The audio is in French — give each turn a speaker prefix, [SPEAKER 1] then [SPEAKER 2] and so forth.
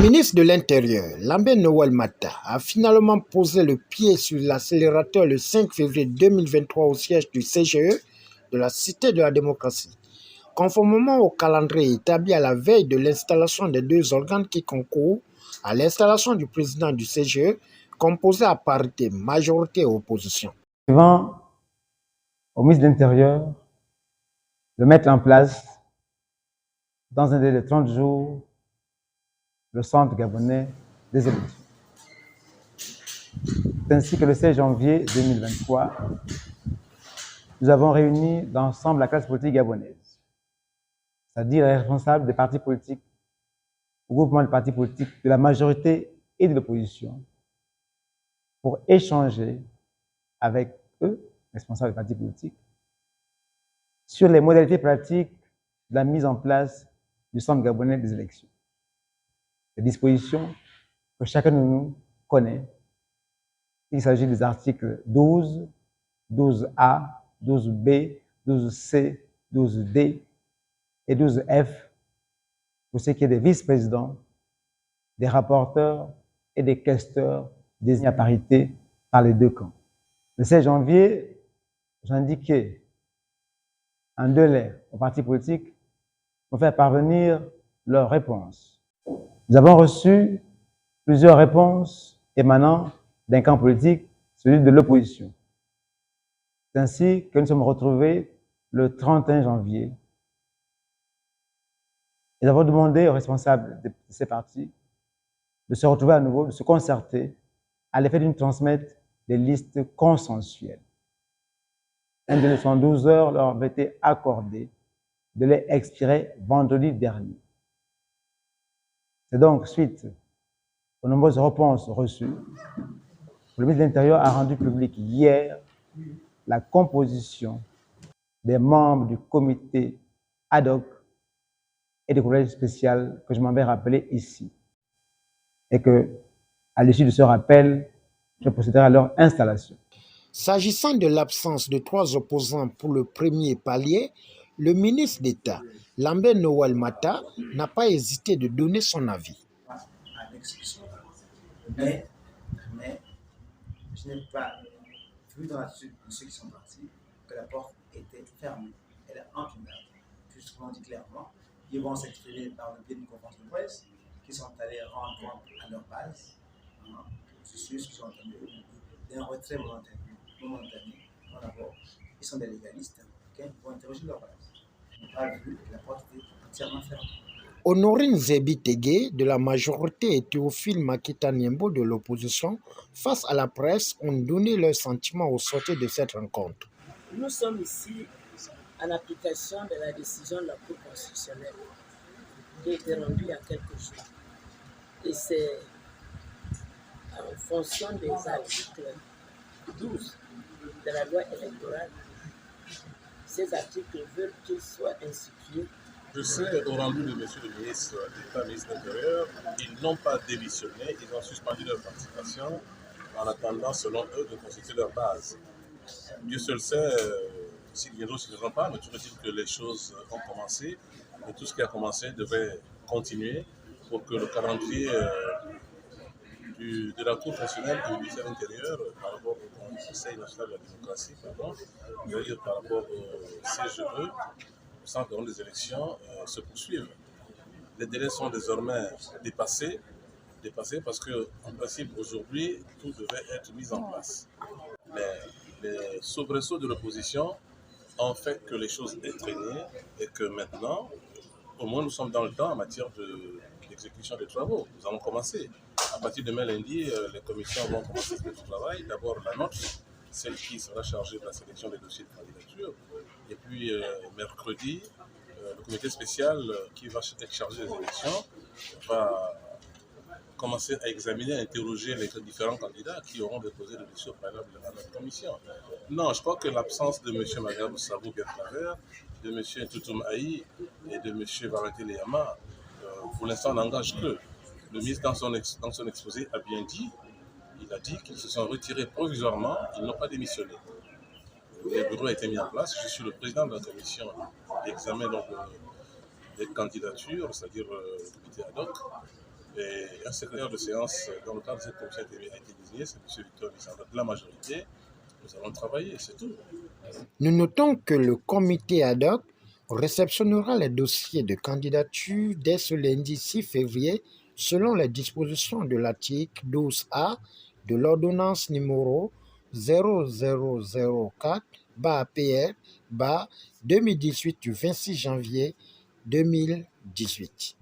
[SPEAKER 1] Le ministre de l'Intérieur, Lambert Noël Mata, a finalement posé le pied sur l'accélérateur le 5 février 2023 au siège du CGE de la Cité de la Démocratie. Conformément au calendrier établi à la veille de l'installation des deux organes qui concourent à l'installation du président du CGE, composé à parité majorité et opposition.
[SPEAKER 2] Suivant au ministre de l'Intérieur de mettre en place, dans un délai de 30 jours, le centre gabonais des élections. C'est ainsi que le 16 janvier 2023, nous avons réuni l'ensemble de la classe politique gabonaise, c'est-à-dire les responsables des partis politiques, au groupement de partis politiques de la majorité et de l'opposition, pour échanger avec eux, responsables des partis politiques, sur les modalités pratiques de la mise en place du centre gabonais des élections. Les dispositions que chacun de nous connaît. Il s'agit des articles 12, 12A, 12B, 12C, 12D et 12F pour ce qui est des vice-présidents, des rapporteurs et des questeurs désignés à parité par les deux camps. Le 16 janvier, j'ai indiqué un délai aux partis politiques pour faire parvenir leurs réponses. Nous avons reçu plusieurs réponses émanant d'un camp politique, celui de l'opposition. C'est ainsi que nous sommes retrouvés le 31 janvier. Nous avons demandé aux responsables de ces partis de se retrouver à nouveau, de se concerter à l'effet d'une transmettre des listes consensuelles. Un délai de 112 heures leur avait été accordé, de les expirer vendredi dernier. C'est donc suite aux nombreuses réponses reçues, le ministre de l'Intérieur a rendu public hier la composition des membres du comité ad hoc et du collège spécial que je m'en vais rappeler ici. Et que, à l'issue de ce rappel, je procéderai à leur installation.
[SPEAKER 1] S'agissant de l'absence de 3 opposants pour le premier palier, le ministre d'État, Lambert Noël Mata, n'a pas hésité de donner son avis.
[SPEAKER 3] Mais je n'ai pas vu dans l'attitude de ceux qui sont partis que la porte était fermée. Elle est entrouverte. Justement dit clairement, ils vont s'exprimer par le biais d'une conférence de presse qui sont allés rendre compte à leur base. Je suis ceux qui sont entendus d'un retrait momentané. D'abord, ils sont des légalistes qui vont interroger leur base. Je n'ai pas vu que la porte était entièrement fermée.
[SPEAKER 1] Honorine Zebi Tegué de la majorité et Théophile Makita Niembo de l'opposition, face à la presse, ont donné leurs sentiments au sortir de cette rencontre.
[SPEAKER 4] Nous sommes ici en application de la décision de la Cour constitutionnelle qui a été rendue il y a quelques jours. Et c'est en fonction des articles 12 de la loi électorale. Ces articles veulent qu'ils soient institués.
[SPEAKER 5] Je sais, au rendu de M. le ministre d'État, ministre de l'Intérieur, ils n'ont pas démissionné, ils ont suspendu leur participation en attendant, selon eux, de constituer leur base. Dieu seul sait s'ils viendront ou s'ils ne viendront pas, mais toujours est-il que les choses ont commencé et tout ce qui a commencé devrait continuer pour que le calendrier de la Cour constitutionnelle du ministère de l'Intérieur par rapport au Conseil national de la démocratie, c'est-à-dire par rapport au CGE, au centre des élections, se poursuivent. Les délais sont désormais dépassés parce qu'en principe, aujourd'hui, tout devait être mis en place. Les soubresauts de l'opposition ont fait que les choses aient traîné et que maintenant, au moins nous sommes dans le temps en matière d'exécution des travaux. Nous allons commencer. À partir de demain lundi, les commissions vont commencer ce travail. D'abord la nôtre, celle qui sera chargée de la sélection des dossiers de candidature. Et puis mercredi, le comité spécial qui va être chargé des élections va commencer à examiner, à interroger les différents candidats qui auront déposé le dossier au préalable à notre commission. Non, je crois que l'absence de M. Magabou Sabo Biatraver, de M. Toutoum Aïe et de M. Valentin Leyama, pour l'instant, n'engage que. Le ministre, dans son exposé, a bien dit, il a dit qu'ils se sont retirés provisoirement, ils n'ont pas démissionné. Le bureau a été mis en place, je suis le président de la commission d'examen des candidatures, c'est-à-dire le comité ad hoc. Et un secrétaire de séance dans le cadre de cette commission a été désigné, c'est M. Victor Bissandra de la majorité. Nous allons travailler, c'est tout.
[SPEAKER 1] Nous notons que le comité ad hoc réceptionnera les dossiers de candidature dès ce lundi 6 février selon les dispositions de l'article 12A de l'ordonnance numéro 0004-PR-2018 du 26 janvier 2018.